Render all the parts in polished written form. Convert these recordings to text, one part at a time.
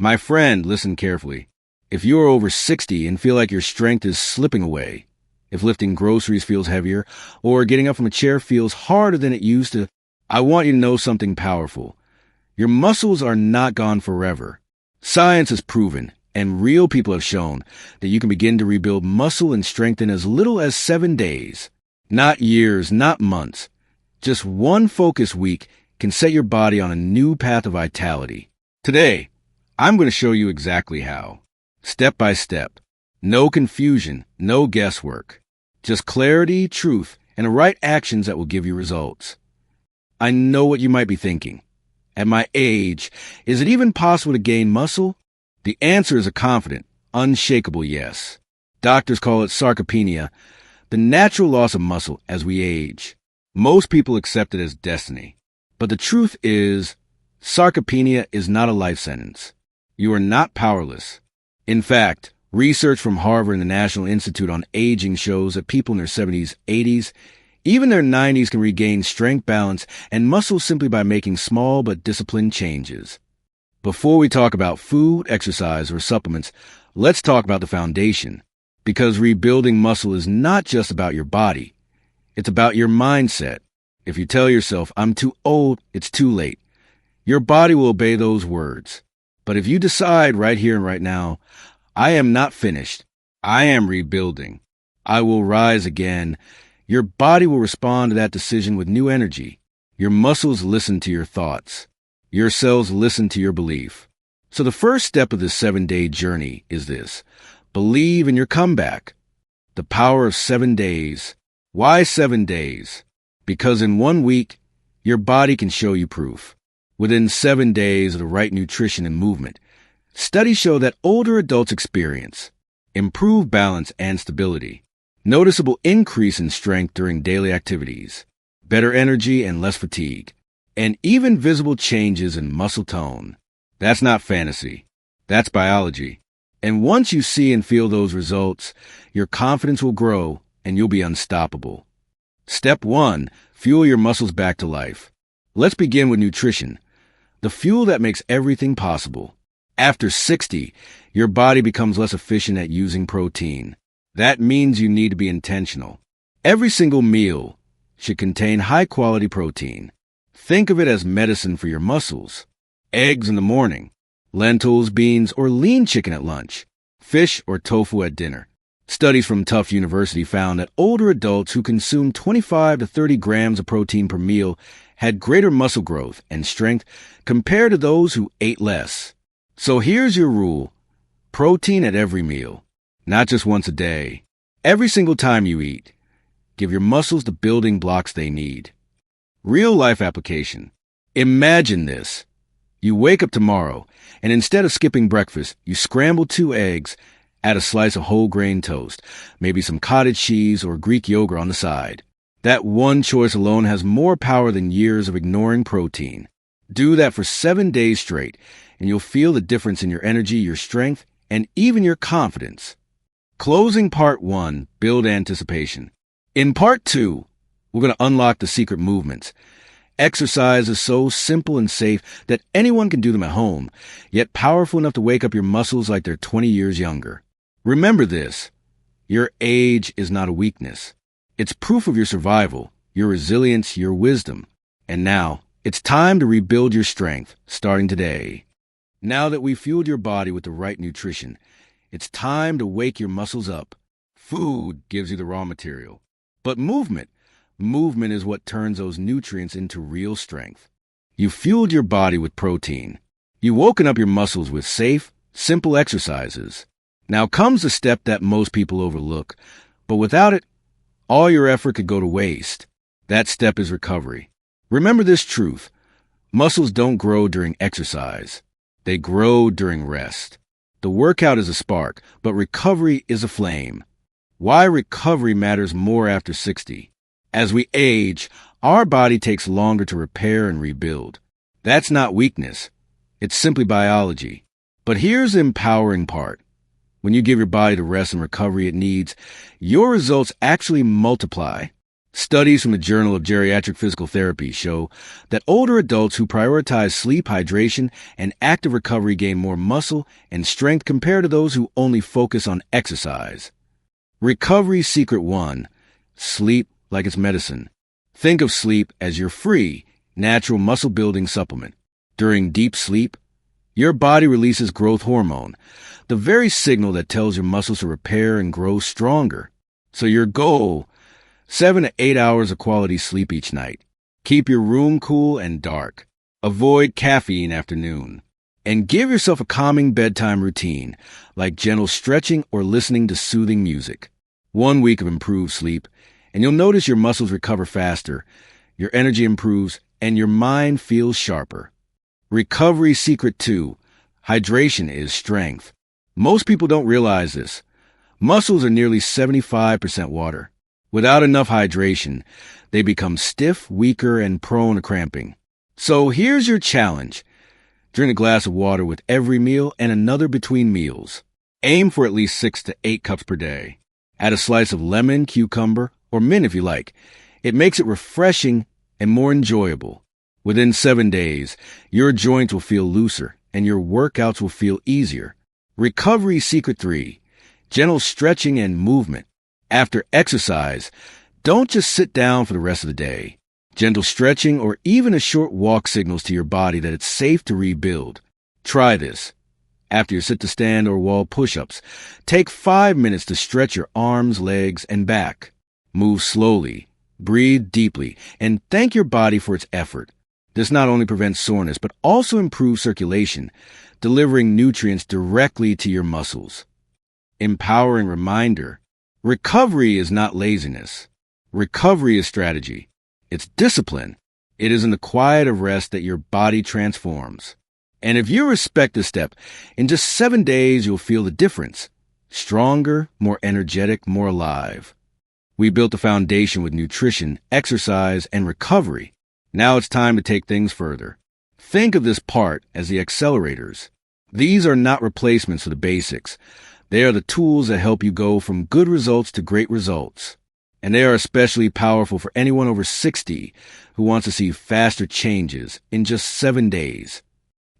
My friend, listen carefully. If you are over 60 and feel like your strength is slipping away, if lifting groceries feels heavier, or getting up from a chair feels harder than it used to, I want you to know something powerful. Your muscles are not gone forever. Science has proven, and real people have shown, that you can begin to rebuild muscle and strength in as little as 7 days. Not years, not months. Just one focus week can set your body on a new path of vitality. Today, I'm going to show you exactly how. Step by step. No confusion, no guesswork. Just clarity, truth, and the right actions that will give you results. I know what you might be thinking. At my age, is it even possible to gain muscle? The answer is a confident, unshakable yes. Doctors call it sarcopenia, the natural loss of muscle as we age. Most people accept it as destiny. But the truth is, sarcopenia is not a life sentence. You are not powerless. In fact, research from Harvard and the National Institute on Aging shows that people in their 70s, 80s, even their 90s can regain strength, balance, and muscle simply by making small but disciplined changes. Before we talk about food, exercise, or supplements, let's talk about the foundation. Because rebuilding muscle is not just about your body. It's about your mindset. If you tell yourself, I'm too old, it's too late, your body will obey those words. But if you decide right here and right now, I am not finished, I am rebuilding, I will rise again, your body will respond to that decision with new energy. Your muscles listen to your thoughts. Your cells listen to your belief. So the first step of this 7-day journey is this. Believe in your comeback. The power of 7 days. Why 7 days? Because in 1 week, your body can show you proof. Within 7 days of the right nutrition and movement, studies show that older adults experience improved balance and stability, noticeable increase in strength during daily activities, better energy and less fatigue, and even visible changes in muscle tone. That's not fantasy. That's biology. And once you see and feel those results, your confidence will grow and you'll be unstoppable. Step 1, fuel your muscles back to life. Let's begin with nutrition, the fuel that makes everything possible. After 60, your body becomes less efficient at using protein. That means you need to be intentional. Every single meal should contain high-quality protein. Think of it as medicine for your muscles. Eggs in the morning, lentils, beans, or lean chicken at lunch, fish or tofu at dinner. Studies from Tufts University found that older adults who consumed 25 to 30 grams of protein per meal had greater muscle growth and strength compared to those who ate less. So here's your rule. Protein at every meal, not just once a day. Every single time you eat, give your muscles the building blocks they need. Real-life application. Imagine this. You wake up tomorrow, and instead of skipping breakfast, you scramble 2 eggs, add a slice of whole grain toast, maybe some cottage cheese or Greek yogurt on the side. That one choice alone has more power than years of ignoring protein. Do that for 7 days straight, and you'll feel the difference in your energy, your strength, and even your confidence. Closing part 1, build anticipation. In part 2, we're going to unlock the secret movements. Exercise is so simple and safe that anyone can do them at home, yet powerful enough to wake up your muscles like they're 20 years younger. Remember this. Your age is not a weakness. It's proof of your survival, your resilience, your wisdom. And now, it's time to rebuild your strength, starting today. Now that we've fueled your body with the right nutrition, it's time to wake your muscles up. Food gives you the raw material. But movement is what turns those nutrients into real strength. You fueled your body with protein. You've woken up your muscles with safe, simple exercises. Now comes the step that most people overlook, but without it, all your effort could go to waste. That step is recovery. Remember this truth. Muscles don't grow during exercise. They grow during rest. The workout is a spark, but recovery is a flame. Why recovery matters more after 60. As we age, our body takes longer to repair and rebuild. That's not weakness. It's simply biology. But here's the empowering part. When you give your body the rest and recovery it needs, your results actually multiply. Studies from the Journal of Geriatric Physical Therapy show that older adults who prioritize sleep, hydration, and active recovery gain more muscle and strength compared to those who only focus on exercise. Recovery Secret 1. Sleep like it's medicine. Think of sleep as your free, natural muscle-building supplement. During deep sleep, your body releases growth hormone, the very signal that tells your muscles to repair and grow stronger. So your goal, 7 to 8 hours of quality sleep each night. Keep your room cool and dark. Avoid caffeine after noon. And give yourself a calming bedtime routine, like gentle stretching or listening to soothing music. 1 week of improved sleep, and you'll notice your muscles recover faster, your energy improves, and your mind feels sharper. Recovery Secret 2. Hydration is strength. Most people don't realize this. Muscles are nearly 75% water. Without enough hydration, they become stiff, weaker, and prone to cramping. So here's your challenge. Drink a glass of water with every meal and another between meals. Aim for at least 6 to 8 cups per day. Add a slice of lemon, cucumber, or mint if you like. It makes it refreshing and more enjoyable. Within 7 days, your joints will feel looser and your workouts will feel easier. Recovery Secret 3. Gentle stretching and movement. After exercise, don't just sit down for the rest of the day. Gentle stretching or even a short walk signals to your body that it's safe to rebuild. Try this. After your sit-to-stand or wall push-ups, take 5 minutes to stretch your arms, legs, and back. Move slowly, breathe deeply, and thank your body for its effort. This not only prevents soreness, but also improves circulation, delivering nutrients directly to your muscles. Empowering reminder. Recovery is not laziness. Recovery is strategy. It's discipline. It is in the quiet of rest that your body transforms. And if you respect this step, in just 7 days you'll feel the difference. Stronger, more energetic, more alive. We built a foundation with nutrition, exercise, and recovery. Now it's time to take things further. Think of this part as the accelerators. These are not replacements for the basics. They are the tools that help you go from good results to great results. And they are especially powerful for anyone over 60 who wants to see faster changes in just 7 days.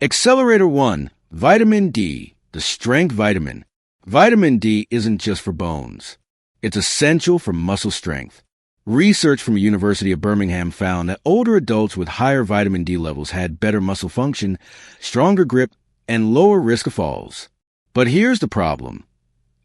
Accelerator 1. Vitamin D, the strength vitamin. Vitamin D isn't just for bones. It's essential for muscle strength. Research from the University of Birmingham found that older adults with higher vitamin D levels had better muscle function, stronger grip, and lower risk of falls. But here's the problem.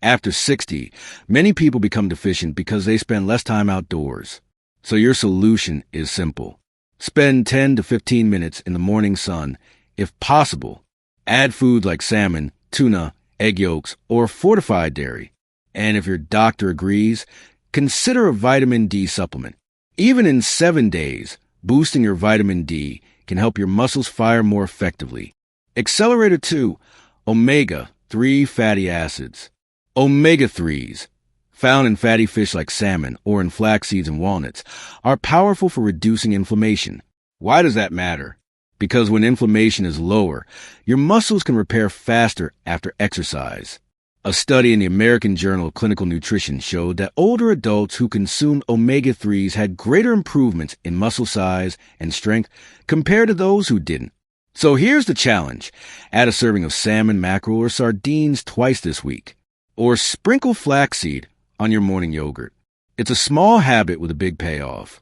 After 60, many people become deficient because they spend less time outdoors. So your solution is simple. Spend 10 to 15 minutes in the morning sun, if possible. Add foods like salmon, tuna, egg yolks, or fortified dairy. And if your doctor agrees, consider a vitamin D supplement. Even in 7 days, boosting your vitamin D can help your muscles fire more effectively. Accelerator 2. Omega-3 fatty acids. Omega-3s, found in fatty fish like salmon or in flax seeds and walnuts, are powerful for reducing inflammation. Why does that matter? Because when inflammation is lower, your muscles can repair faster after exercise. A study in the American Journal of Clinical Nutrition showed that older adults who consumed omega-3s had greater improvements in muscle size and strength compared to those who didn't. So here's the challenge. Add a serving of salmon, mackerel, or sardines twice this week. Or sprinkle flaxseed on your morning yogurt. It's a small habit with a big payoff.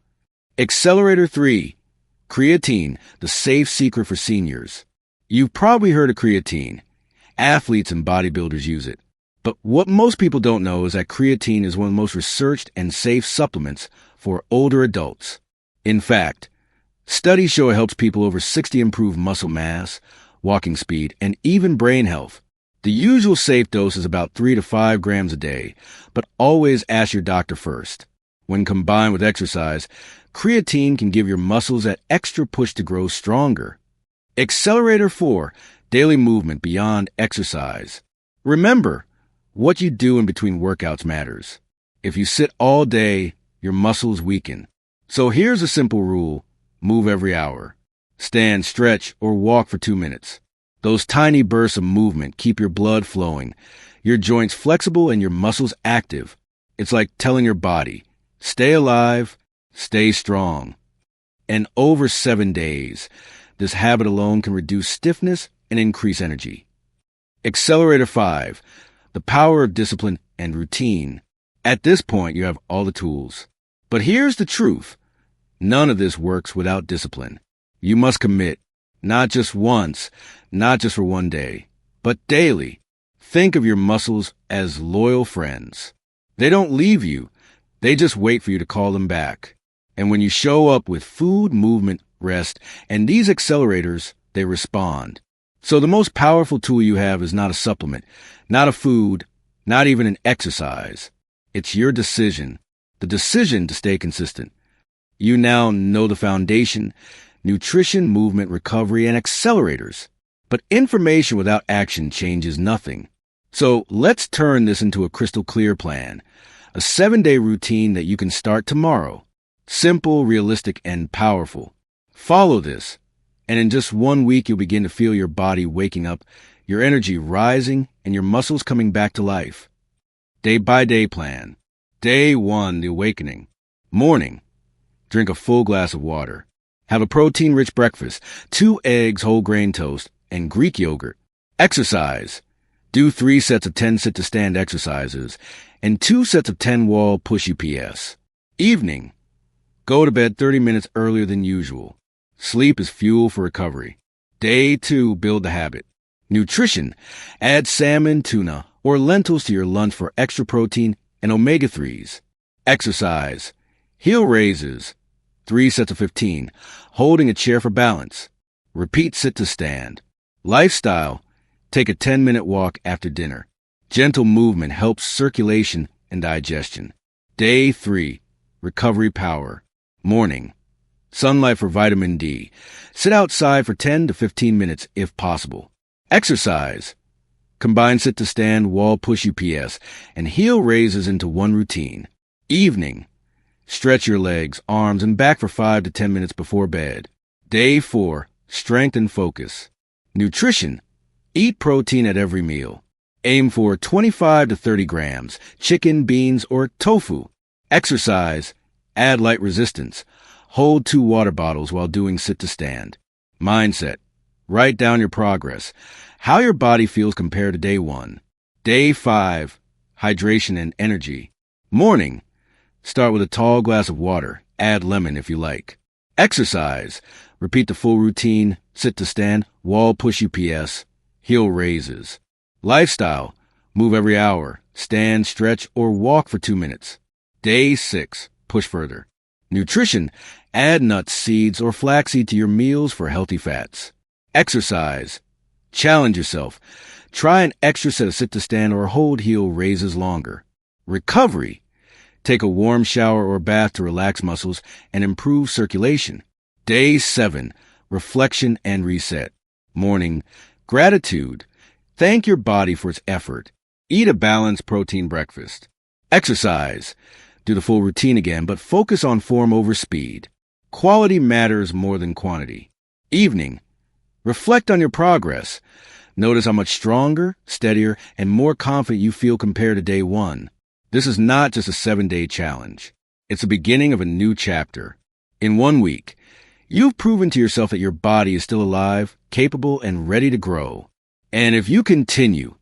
Accelerator 3. Creatine, the safe secret for seniors. You've probably heard of creatine. Athletes and bodybuilders use it. But what most people don't know is that creatine is one of the most researched and safe supplements for older adults. In fact, studies show it helps people over 60 improve muscle mass, walking speed, and even brain health. The usual safe dose is about 3 to 5 grams a day, but always ask your doctor first. When combined with exercise, creatine can give your muscles that extra push to grow stronger. Accelerator 4. Daily movement beyond exercise. Remember, what you do in between workouts matters. If you sit all day, your muscles weaken. So here's a simple rule. Move every hour. Stand, stretch, or walk for 2 minutes. Those tiny bursts of movement keep your blood flowing, your joints flexible, and your muscles active. It's like telling your body, stay alive, Stay strong. And over 7 days, this habit alone can reduce stiffness and increase energy. Accelerator 5, the power of discipline and routine. At this point, you have all the tools. But here's the truth. None of this works without discipline. You must commit, not just once, not just for one day, but daily. Think of your muscles as loyal friends. They don't leave you. They just wait for you to call them back. And when you show up with food, movement, rest, and these accelerators, they respond. So the most powerful tool you have is not a supplement, not a food, not even an exercise. It's your decision, the decision to stay consistent. You now know the foundation, nutrition, movement, recovery, and accelerators. But information without action changes nothing. So let's turn this into a crystal clear plan, a 7-day routine that you can start tomorrow. Simple, realistic, and powerful. Follow this, and in just 1 week you'll begin to feel your body waking up, your energy rising, and your muscles coming back to life. Day-by-day plan. Day 1, the awakening. Morning. Drink a full glass of water. Have a protein-rich breakfast, 2 eggs, whole grain toast, and Greek yogurt. Exercise. Do 3 sets of 10 sit-to-stand exercises and 2 sets of 10 wall push UPS. Evening. Go to bed 30 minutes earlier than usual. Sleep is fuel for recovery. Day 2, build the habit. Nutrition. Add salmon, tuna, or lentils to your lunch for extra protein and omega-3s. Exercise. Heel raises. 3 sets of 15. Holding a chair for balance. Repeat sit-to-stand. Lifestyle. Take a 10-minute walk after dinner. Gentle movement helps circulation and digestion. Day 3, recovery power. Morning. Sunlight for vitamin D. Sit outside for 10 to 15 minutes if possible. Exercise. Combine sit-to-stand, wall push UPS, and heel raises into one routine. Evening. Stretch your legs, arms, and back for 5 to 10 minutes before bed. Day 4, strength and focus. Nutrition. Eat protein at every meal. Aim for 25 to 30 grams, chicken, beans, or tofu. Exercise. Add light resistance. Hold 2 water bottles while doing sit-to-stand. Mindset. Write down your progress. How your body feels compared to day 1. Day 5. Hydration and energy. Morning. Start with a tall glass of water. Add lemon if you like. Exercise. Repeat the full routine. Sit-to-stand, wall push UPS, heel raises. Lifestyle. Move every hour. Stand, stretch, or walk for 2 minutes. Day 6. Push further. Nutrition. Add nuts, seeds, or flaxseed to your meals for healthy fats. Exercise. Challenge yourself. Try an extra set of sit-to-stand or hold heel raises longer. Recovery. Take a warm shower or bath to relax muscles and improve circulation. Day 7. Reflection and reset. Morning. Gratitude. Thank your body for its effort. Eat a balanced protein breakfast. Exercise. Do the full routine again, but focus on form over speed. Quality matters more than quantity. Evening. Reflect on your progress. Notice how much stronger, steadier, and more confident you feel compared to day 1. This is not just a 7-day challenge. It's the beginning of a new chapter. In 1 week, you've proven to yourself that your body is still alive, capable, and ready to grow. And if you continue,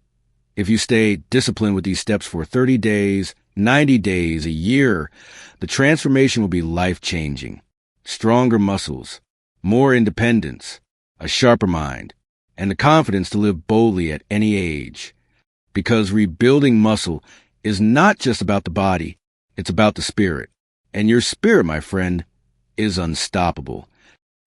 if you stay disciplined with these steps for 30 days, 90 days, a year, the transformation will be life-changing. Stronger muscles, more independence, a sharper mind, and the confidence to live boldly at any age. Because rebuilding muscle is not just about the body, it's about the spirit. And your spirit, my friend, is unstoppable.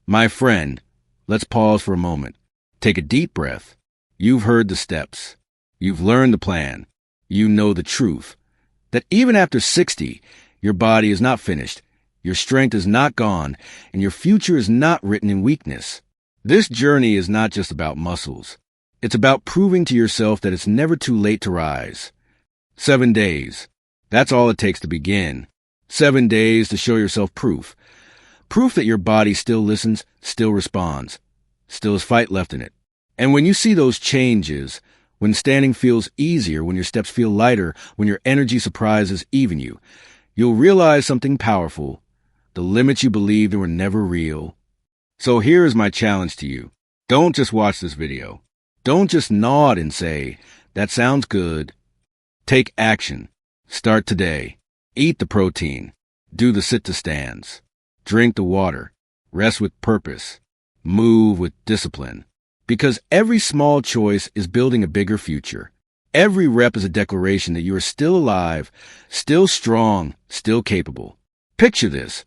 My friend, let's pause for a moment. Take a deep breath. You've heard the steps. You've learned the plan. You know the truth. That even after 60, your body is not finished, your strength is not gone, and your future is not written in weakness. This journey is not just about muscles. It's about proving to yourself that it's never too late to rise. 7 days. That's all it takes to begin. 7 days to show yourself proof. Proof that your body still listens, still responds, still has fight left in it. And when you see those changes, when standing feels easier, when your steps feel lighter, when your energy surprises even you, you'll realize something powerful. The limits you believed were never real. So here is my challenge to you. Don't just watch this video. Don't just nod and say, "That sounds good." Take action. Start today. Eat the protein. Do the sit-to-stands. Drink the water. Rest with purpose. Move with discipline. Because every small choice is building a bigger future. Every rep is a declaration that you are still alive, still strong, still capable. Picture this.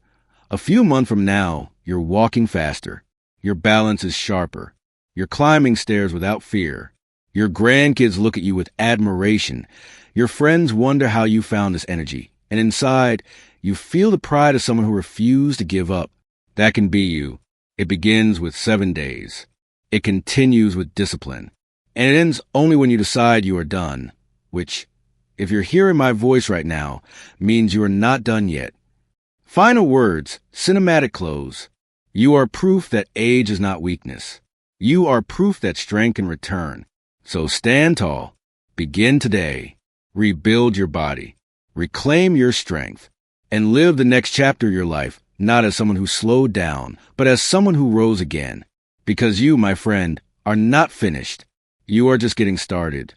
A few months from now, you're walking faster. Your balance is sharper. You're climbing stairs without fear. Your grandkids look at you with admiration. Your friends wonder how you found this energy. And inside, you feel the pride of someone who refused to give up. That can be you. It begins with 7 days. It continues with discipline. And it ends only when you decide you are done, which, if you're hearing my voice right now, means you are not done yet. Final words, cinematic close. You are proof that age is not weakness. You are proof that strength can return. So stand tall. Begin today. Rebuild your body. Reclaim your strength. And live the next chapter of your life, not as someone who slowed down, but as someone who rose again. Because you, my friend, are not finished. You are just getting started.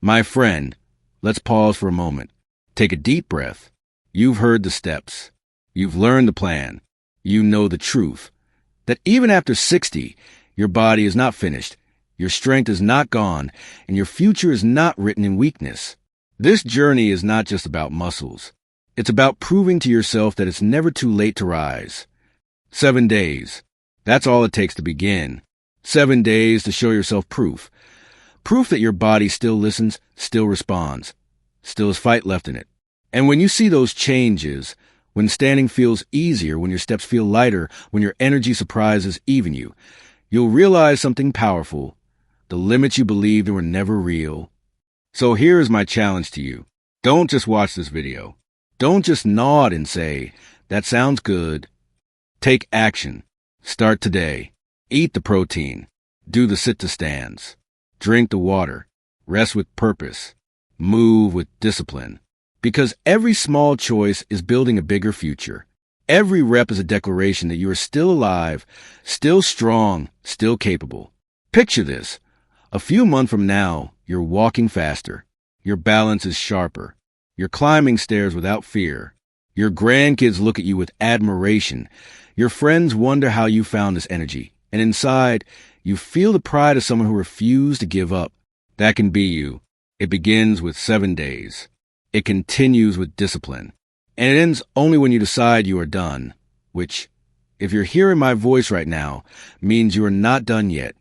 My friend, let's pause for a moment. Take a deep breath. You've heard the steps. You've learned the plan. You know the truth. That even after 60, your body is not finished. Your strength is not gone, and your future is not written in weakness. This journey is not just about muscles. It's about proving to yourself that it's never too late to rise. 7 days. That's all it takes to begin. 7 days to show yourself proof. Proof that your body still listens, still responds, still has fight left in it. And when you see those changes, when standing feels easier, when your steps feel lighter, when your energy surprises even you, you'll realize something powerful. The limits you believed were never real. So here is my challenge to you. Don't just watch this video. Don't just nod and say, "That sounds good." Take action. Start today. Eat the protein. Do the sit-to-stands. Drink the water. Rest with purpose. Move with discipline. Because every small choice is building a bigger future. Every rep is a declaration that you are still alive, still strong, still capable. Picture this. A few months from now, you're walking faster. Your balance is sharper. You're climbing stairs without fear. Your grandkids look at you with admiration. Your friends wonder how you found this energy. And inside, you feel the pride of someone who refused to give up. That can be you. It begins with 7 days. It continues with discipline. And it ends only when you decide you are done, which, if you're hearing my voice right now, means you are not done yet.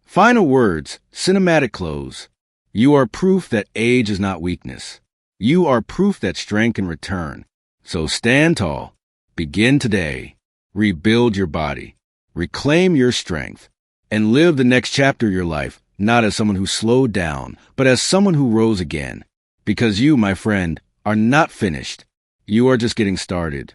Final words, cinematic close. You are proof that age is not weakness. You are proof that strength can return. So stand tall. Begin today. Rebuild your body. Reclaim your strength. And live the next chapter of your life, not as someone who slowed down, but as someone who rose again. Because you, my friend, are not finished. You are just getting started.